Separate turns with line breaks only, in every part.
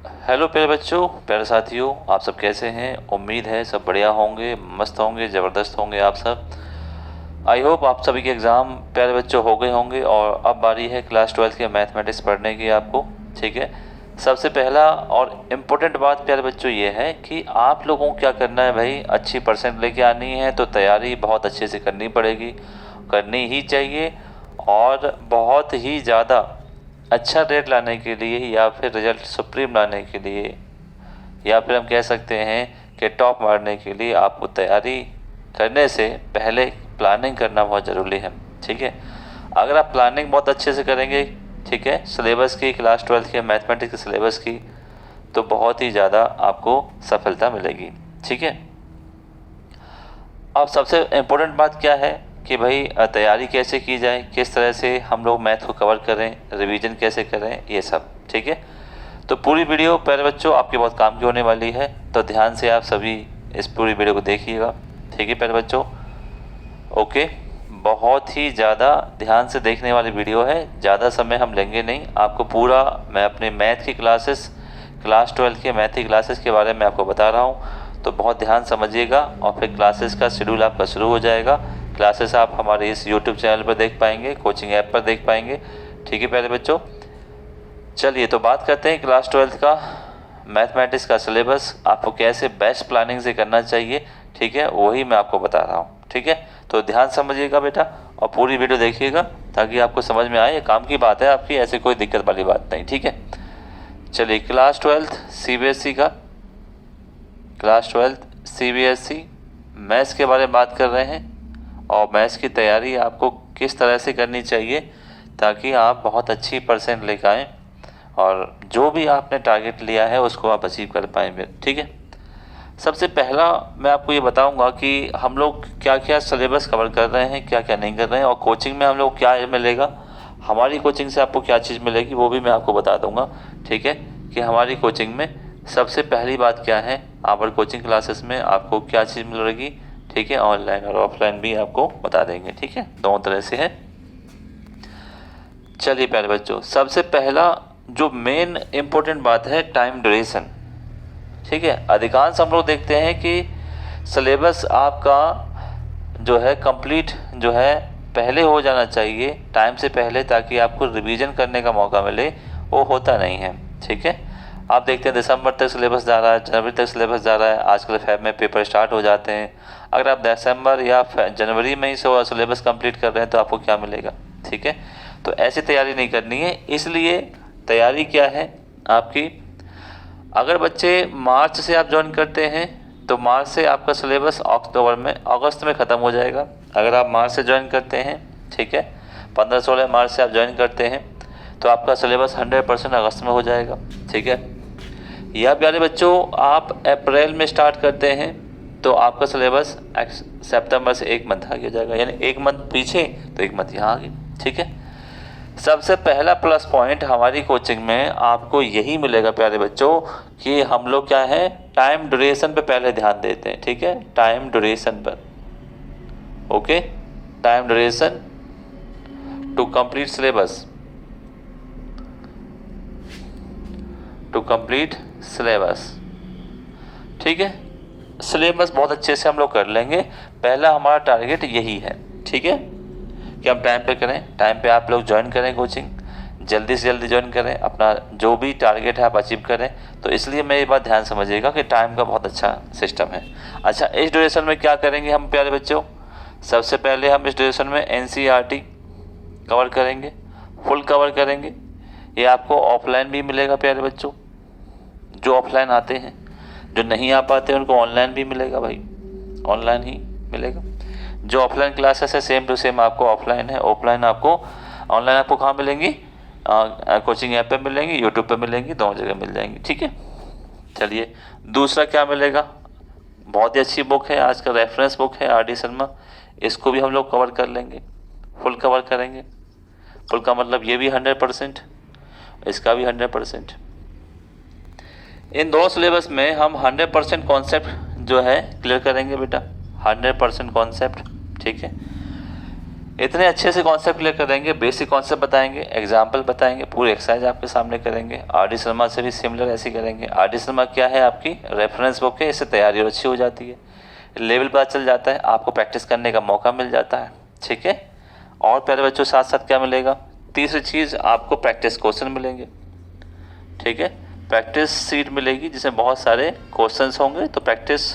Hello प्यारे बच्चों, प्यारे साथियों, आप सब कैसे हैं। उम्मीद है सब बढ़िया होंगे, मस्त होंगे, ज़बरदस्त होंगे आप सब। आई होप आप सभी के एग्ज़ाम प्यारे बच्चों हो गए होंगे और अब बारी है क्लास 12 के मैथमेटिक्स पढ़ने की आपको। ठीक है, सबसे पहला और इम्पोर्टेंट बात प्यारे बच्चों ये है कि आप लोगों को क्या करना है भाई, अच्छी परसेंट लेके आनी है तो तैयारी बहुत अच्छे से करनी पड़ेगी, करनी ही चाहिए। और बहुत ही ज़्यादा अच्छा रेट लाने के लिए या फिर रिजल्ट सुप्रीम लाने के लिए या फिर हम कह सकते हैं कि टॉप मारने के लिए आपको तैयारी करने से पहले प्लानिंग करना बहुत ज़रूरी है। ठीक है, अगर आप प्लानिंग बहुत अच्छे से करेंगे, ठीक है, सिलेबस की, क्लास 12 के मैथमेटिक्स के सिलेबस की, तो बहुत ही ज़्यादा आपको सफलता मिलेगी। ठीक है, अब सबसे इम्पोर्टेंट बात क्या है कि भाई तैयारी कैसे की जाए, किस तरह से हम लोग मैथ को कवर करें, रिवीजन कैसे करें, ये सब। ठीक है, तो पूरी वीडियो प्यारे बच्चों आपके बहुत काम की होने वाली है, तो ध्यान से आप सभी इस पूरी वीडियो को देखिएगा। ठीक है प्यारे बच्चों, ओके, बहुत ही ज़्यादा ध्यान से देखने वाली वीडियो है, ज़्यादा समय हम लेंगे नहीं। आपको पूरा मैं अपने मैथ की क्लासेस, क्लास 12 के मैथ की क्लासेस के बारे में आपको बता रहा हूँ, तो बहुत ध्यान समझिएगा और फिर क्लासेस का शेड्यूल आपका शुरू हो जाएगा। क्लासेस आप हमारे इस यूट्यूब चैनल पर देख पाएंगे, कोचिंग ऐप पर देख पाएंगे। ठीक है प्यारे बच्चों, चलिए तो बात करते हैं क्लास 12 का मैथमेटिक्स का सिलेबस आपको कैसे बेस्ट प्लानिंग से करना चाहिए। ठीक है, वही मैं आपको बता रहा हूँ। ठीक है, तो ध्यान समझिएगा बेटा और पूरी वीडियो देखिएगा ताकि आपको समझ में आए। ये काम की बात है आपकी, ऐसे कोई दिक्कत वाली बात नहीं। ठीक है, चलिए क्लास 12 सीबीएसई का, क्लास 12 सीबीएसई मैथ्स के बारे में बात कर रहे हैं और मैथ्स की तैयारी आपको किस तरह से करनी चाहिए ताकि आप बहुत अच्छी परसेंट लेकर आएँ और जो भी आपने टारगेट लिया है उसको आप अचीव कर पाएंगे। ठीक है, सबसे पहला मैं आपको ये बताऊंगा कि हम लोग क्या क्या सिलेबस कवर कर रहे हैं, क्या क्या नहीं कर रहे हैं और कोचिंग में हम लोग क्या मिलेगा, हमारी कोचिंग से आपको क्या चीज़ मिलेगी वो भी मैं आपको बता दूंगा। ठीक है, कि हमारी कोचिंग में सबसे पहली बात क्या है, आवर कोचिंग क्लासेस में आपको क्या चीज़ मिलेगी। ठीक है, ऑनलाइन और ऑफलाइन भी आपको बता देंगे। ठीक है, दोनों तरह से है। चलिए प्यारे बच्चों, सबसे पहला जो मेन इम्पोर्टेंट बात है टाइम ड्यूरेशन। ठीक है, अधिकांश हम लोग देखते हैं कि सिलेबस आपका जो है कंप्लीट जो है पहले हो जाना चाहिए, टाइम से पहले, ताकि आपको रिवीजन करने का मौका मिले, वो होता नहीं है। ठीक है, आप देखते हैं दिसंबर तक सिलेबस जा रहा है, जनवरी तक सिलेबस जा रहा है, आजकल फेब में पेपर स्टार्ट हो जाते हैं। अगर आप दिसंबर या जनवरी में ही सिलेबस कंप्लीट कर रहे हैं तो आपको क्या मिलेगा। ठीक है, तो ऐसी तैयारी नहीं करनी है। इसलिए तैयारी क्या है आपकी, अगर बच्चे मार्च से आप ज्वाइन करते हैं तो मार्च से आपका सिलेबस अगस्त में ख़त्म हो जाएगा। अगर आप मार्च से ज्वाइन करते हैं, ठीक है, 15-16 मार्च से आप ज्वाइन करते हैं तो आपका सिलेबस 100% अगस्त में हो जाएगा। ठीक है, या प्यारे बच्चों आप अप्रैल में स्टार्ट करते हैं तो आपका सिलेबस सितंबर से एक मंथ आगे हो जाएगा, यानी एक मंथ पीछे तो एक मंथ यहाँ आगे। ठीक है, सबसे पहला प्लस पॉइंट हमारी कोचिंग में आपको यही मिलेगा प्यारे बच्चों कि हम लोग क्या है, टाइम ड्यूरेशन पे पहले ध्यान देते हैं। ठीक है, टाइम ड्यूरेशन पर, okay, time duration to complete syllabus, to complete syllabus. ठीक है, सिलेबस बहुत अच्छे से हम लोग कर लेंगे, पहला हमारा टारगेट यही है। ठीक है, कि हम टाइम पे करें, टाइम पे आप लोग ज्वाइन करें कोचिंग, जल्दी से जल्दी ज्वाइन करें, अपना जो भी टारगेट है आप अचीव करें। तो इसलिए मैं ये बात ध्यान समझिएगा कि टाइम का बहुत अच्छा सिस्टम है। अच्छा, इस ड्यूरेशन में क्या करेंगे हम प्यारे बच्चों, सबसे पहले हम इस ड्यूरेशन में NCERT कवर करेंगे, फुल कवर करेंगे। ये आपको ऑफलाइन भी मिलेगा प्यारे बच्चों, जो ऑफलाइन आते हैं, जो नहीं आ पाते उनको ऑनलाइन भी मिलेगा भाई, ऑनलाइन ही मिलेगा। जो ऑफलाइन क्लासेस है सेम टू सेम आपको ऑफलाइन है, ऑफलाइन आपको, ऑनलाइन आपको कहाँ मिलेंगी, कोचिंग ऐप पे मिलेंगी, यूट्यूब पे मिलेंगी, दोनों जगह मिल जाएंगी। ठीक है, चलिए दूसरा क्या मिलेगा, बहुत ही अच्छी बुक है, आज का रेफरेंस बुक है RD शर्मा, इसको भी हम लोग कवर कर लेंगे, फुल कवर करेंगे। फुल का मतलब ये भी 100%, इसका भी 100%। इन दोनों सिलेबस में हम 100% कॉन्सेप्ट जो है क्लियर करेंगे बेटा, 100% कॉन्सेप्ट। ठीक है, इतने अच्छे से कॉन्सेप्ट क्लियर करेंगे, बेसिक कॉन्सेप्ट बताएंगे, एग्जाम्पल बताएंगे, पूरे एक्सरसाइज आपके सामने करेंगे। आर.डी. शर्मा से भी सिमिलर ऐसे करेंगे। आर.डी. शर्मा क्या है, आपकी रेफरेंस बुक है, इससे तैयारी और अच्छी हो जाती है, लेवल पता चल जाता है, आपको प्रैक्टिस करने का मौका मिल जाता है। ठीक है, और प्यारे बच्चों साथ साथ क्या मिलेगा, तीसरी चीज़ आपको प्रैक्टिस क्वेश्चन मिलेंगे। ठीक है, प्रैक्टिस सीट मिलेगी जिसमें बहुत सारे क्वेश्चंस होंगे, तो प्रैक्टिस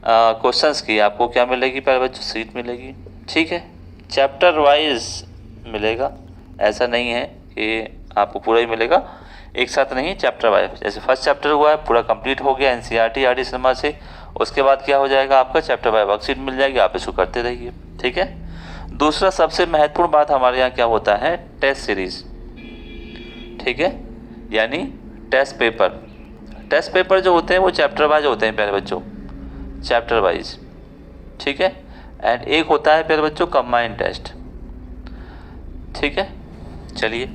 क्वेश्चंस की आपको क्या मिलेगी प्यारे बच्चों, सीट मिलेगी। ठीक है, चैप्टर वाइज मिलेगा, ऐसा नहीं है कि आपको पूरा ही मिलेगा, एक साथ नहीं, चैप्टर वाइज। जैसे फर्स्ट चैप्टर हुआ है पूरा कंप्लीट हो गया एनसीईआरटी आर.डी. शर्मा से, उसके बाद क्या हो जाएगा आपका चैप्टर वाइज वर्कशीट मिल जाएगी, आप इसको करते रहिए। ठीक है, दूसरा सबसे महत्वपूर्ण बात हमारे यहाँ क्या होता है, टेस्ट सीरीज। ठीक है, यानी टेस्ट पेपर। टेस्ट पेपर जो होते हैं वो चैप्टर वाइज होते हैं प्यारे बच्चों, चैप्टर वाइज। ठीक है, एंड एक होता है प्यारे बच्चों कंबाइंड टेस्ट। ठीक है, चलिए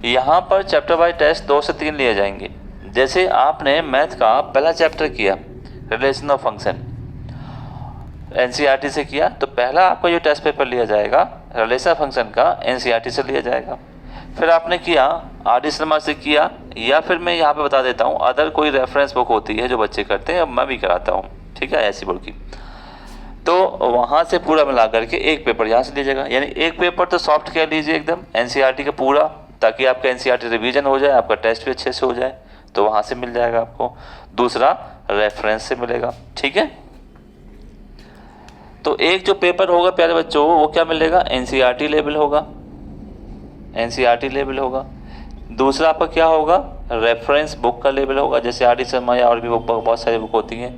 यहाँ पर चैप्टर वाइज टेस्ट 2 से 3 लिए जाएंगे। जैसे आपने मैथ का पहला चैप्टर किया रिलेशन ऑफ फंक्शन, एनसीईआरटी से किया, तो पहला आपका जो टेस्ट पेपर लिया जाएगा रिलेशन ऑफ फंक्शन का एनसीईआरटी से लिया जाएगा। फिर आपने किया आर.डी. शर्मा से किया, या फिर मैं यहाँ पे बता देता हूँ अदर कोई रेफरेंस बुक होती है जो बच्चे करते हैं, अब मैं भी कराता हूँ। ठीक है, ऐसी बोर्ड की, तो वहाँ से पूरा मिला करके एक पेपर यहाँ से लीजिएगा, यानी एक पेपर तो सॉफ्ट कह लीजिए एकदम एनसीईआरटी का पूरा, ताकि आपका एनसीईआरटी रिवीजन हो जाए, आपका टेस्ट भी अच्छे से हो जाए, तो वहाँ से मिल जाएगा आपको। दूसरा रेफरेंस से मिलेगा। ठीक है, तो एक जो पेपर होगा प्यारे बच्चों वो क्या मिलेगा, एनसीईआरटी लेवल होगा, एनसीईआरटी लेवल होगा। दूसरा आपका क्या होगा, रेफरेंस बुक का लेवल होगा, जैसे आर.डी. शर्मा या और भी बुक, बहुत सारी बुक होती हैं।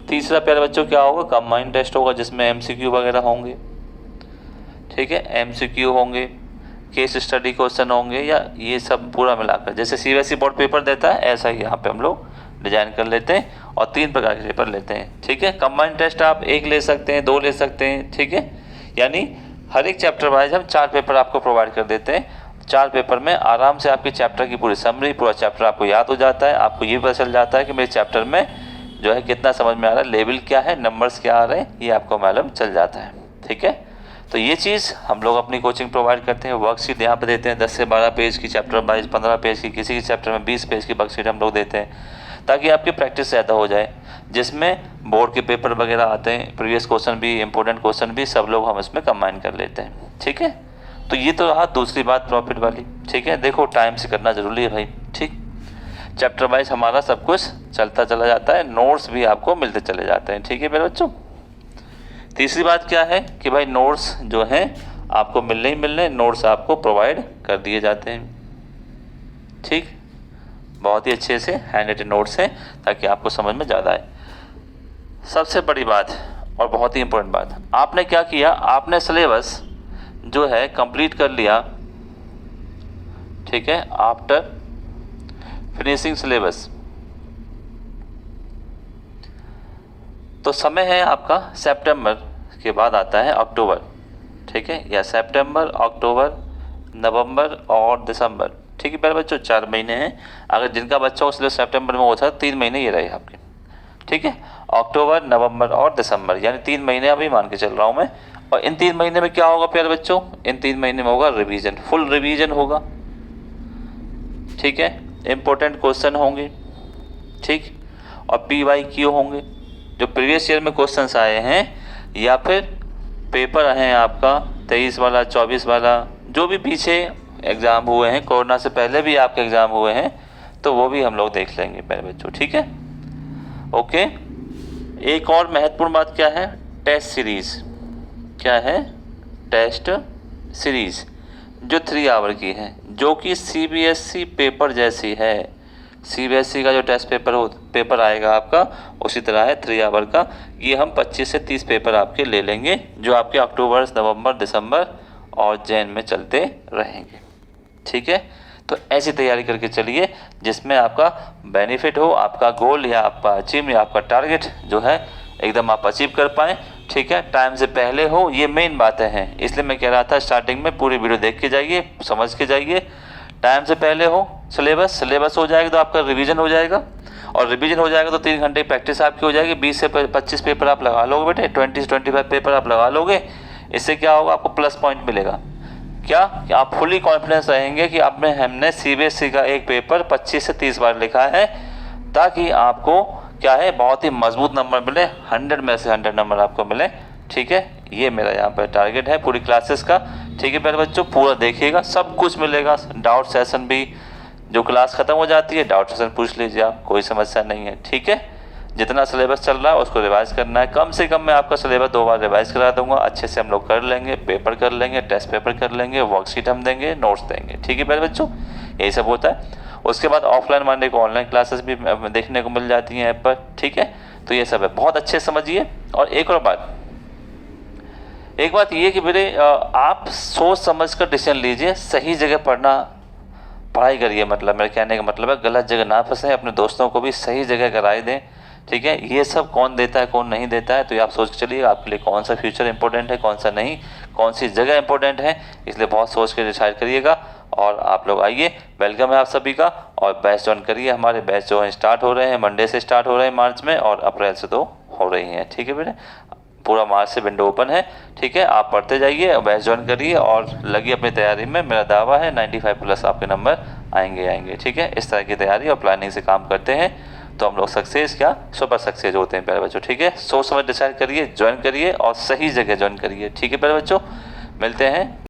तीसरा प्यारे बच्चों क्या होगा, कंबाइंड टेस्ट होगा, जिसमें एमसीक्यू वगैरह होंगे। ठीक है, एमसीक्यू होंगे, केस स्टडी क्वेश्चन होंगे, या ये सब पूरा मिलाकर जैसे सीबीएसई बोर्ड पेपर देता है ऐसा ही यहाँ पे हम लोग डिजाइन कर लेते हैं, और 3 प्रकार के पेपर लेते हैं। ठीक है, कंबाइंड टेस्ट आप 1 ले सकते हैं, 2 ले सकते हैं। ठीक है, यानी हर एक चैप्टर वाइज हम 4 पेपर आपको प्रोवाइड कर देते हैं। 4 पेपर में आराम से आपके चैप्टर की पूरी समरी, पूरा चैप्टर आपको याद हो जाता है, आपको ये पता चल जाता है कि मेरे चैप्टर में जो है कितना समझ में आ रहा है, लेवल क्या है, नंबर्स क्या आ रहे हैं, ये आपको मालूम चल जाता है। ठीक है, तो ये चीज़ हम लोग अपनी कोचिंग प्रोवाइड करते हैं। वर्कशीट यहाँ पे देते हैं 10 से 12 पेज की, चैप्टर वाइज 15 पेज की, किसी चैप्टर में 20 पेज की वर्कशीट हम लोग देते हैं, ताकि आपकी प्रैक्टिस ज़्यादा हो जाए, जिसमें बोर्ड के पेपर वगैरह आते हैं, प्रीवियस क्वेश्चन भी, इंपॉर्टेंट क्वेश्चन भी, सब लोग हम इसमें कंबाइन कर लेते हैं। ठीक है, तो ये तो रहा दूसरी बात प्रॉफिट वाली। ठीक है, देखो टाइम से करना ज़रूरी है भाई। ठीक, चैप्टर वाइज हमारा सब कुछ चलता चला जाता है, नोट्स भी आपको मिलते चले जाते हैं। ठीक है मेरे बच्चों, तीसरी बात क्या है कि भाई नोट्स जो हैं आपको मिलने ही मिलने, नोट्स आपको प्रोवाइड कर दिए जाते हैं। ठीक, बहुत ही अच्छे से हैंड रिटन नोट्स हैं, ताकि आपको समझ में ज़्यादा आए। सबसे बड़ी बात और बहुत ही इम्पोर्टेंट बात, आपने क्या किया, आपने सिलेबस जो है कंप्लीट कर लिया। ठीक है, आफ्टर फिनिशिंग सिलेबस, तो समय है आपका सितंबर के बाद आता है अक्टूबर। ठीक है, या सितंबर, अक्टूबर, नवंबर और दिसंबर। ठीक है प्यारे बच्चों, 4 महीने हैं। अगर जिनका बच्चा उसने सितंबर में होता है 3 महीने ये रहे आपके। ठीक है, अक्टूबर, नवंबर और दिसंबर, यानी 3 महीने अभी मान के चल रहा हूँ मैं। और इन 3 महीने में क्या होगा प्यारे बच्चों, इन 3 महीने में होगा रिवीजन, फुल रिवीजन होगा। ठीक है, इम्पोर्टेंट क्वेश्चन होंगे। ठीक, और PYQ होंगे, जो प्रीवियस ईयर में क्वेश्चंस आए हैं, या फिर पेपर हैं आपका 23 वाला, 24 वाला, जो भी पीछे एग्ज़ाम हुए हैं, कोरोना से पहले भी आपके एग्ज़ाम हुए हैं, तो वो भी हम लोग देख लेंगे प्यारे बच्चों। ठीक है, ओके। एक और महत्वपूर्ण बात क्या है, टेस्ट सीरीज़। क्या है, टेस्ट सीरीज़, जो 3 आवर की है, जो कि CBSE पेपर जैसी है। CBSE का जो टेस्ट पेपर आएगा आपका उसी तरह है, 3 आवर का। ये हम 25 से 30 पेपर आपके ले लेंगे, जो आपके अक्टूबर, नवंबर, दिसंबर और जैन में चलते रहेंगे। ठीक है, तो ऐसी तैयारी करके चलिए जिसमें आपका बेनिफिट हो, आपका गोल या आपका अचीव या आपका टारगेट जो है एकदम आप अचीव कर पाएँ। ठीक है, टाइम से पहले हो, ये मेन बातें हैं। इसलिए मैं कह रहा था स्टार्टिंग में पूरी वीडियो देख के जाइए, समझ के जाइए। टाइम से पहले हो, सिलेबस हो जाएगा तो आपका रिवीजन हो जाएगा, और रिवीजन हो जाएगा तो 3 घंटे प्रैक्टिस आपकी हो जाएगी। 20 से 25 पेपर आप लगा लोगे बेटे, 20 से 25 पेपर आप लगा लोगे, इससे क्या होगा, आपको प्लस पॉइंट मिलेगा। क्या कि आप फुली कॉन्फिडेंस रहेंगे कि हमने CBSE का एक पेपर 25 से 30 बार लिखा है, ताकि आपको क्या है बहुत ही मजबूत नंबर मिले, 100 में से 100 नंबर आपको मिले। ठीक है, ये मेरा यहाँ पर टारगेट है पूरी क्लासेस का। ठीक है प्यारे बच्चों, पूरा देखिएगा, सब कुछ मिलेगा। डाउट सेशन भी, जो क्लास खत्म हो जाती है डाउट सेशन पूछ लीजिए आप, कोई समस्या नहीं है। ठीक है, जितना सिलेबस चल रहा है उसको रिवाइज करना है। कम से कम मैं आपका सिलेबस 2 बार रिवाइज करा दूंगा, अच्छे से हम लोग कर लेंगे, पेपर कर लेंगे, टेस्ट पेपर कर लेंगे, वर्कशीट हम देंगे, नोट्स देंगे। ठीक है प्यारे बच्चों, यही सब होता है। उसके बाद ऑफलाइन मंडे को ऑनलाइन क्लासेस भी देखने को मिल जाती हैं ऐप पर। ठीक है, तो ये सब है, बहुत अच्छे समझिए। और एक बात ये कि मेरे आप सोच समझ कर डिसीजन लीजिए, सही जगह पढ़ाई करिए। मतलब मेरे कहने का मतलब है गलत जगह ना फंसे, अपने दोस्तों को भी सही जगह का राय दें। ठीक है, ये सब कौन देता है कौन नहीं देता है, तो ये आप सोच के चलिए आपके लिए कौन सा फ्यूचर इंपॉर्टेंट है, कौन सा नहीं, कौन सी जगह इंपॉर्टेंट है, इसलिए बहुत सोच के डिसाइड करिएगा। और आप लोग आइए, वेलकम है आप सभी का। और बैच ज्वाइन करिए, हमारे बैच जो है स्टार्ट हो रहे हैं, मंडे से स्टार्ट हो रहे हैं मार्च में, और अप्रैल से तो हो रही हैं। ठीक है बेटे, पूरा मार्च से विंडो ओपन है। ठीक है, आप पढ़ते जाइए, बैच ज्वाइन करिए और लगिए अपनी तैयारी में। मेरा दावा है 95 प्लस आपके नंबर आएंगे। ठीक है, इस तरह की तैयारी और प्लानिंग से काम करते हैं तो हम लोग सक्सेस क्या सुपर सक्सेस होते हैं प्यारे बच्चों। ठीक है, सोच समझ डिसाइड करिए, ज्वाइन करिए और सही जगह ज्वाइन करिए। ठीक है प्यारे बच्चों, मिलते हैं।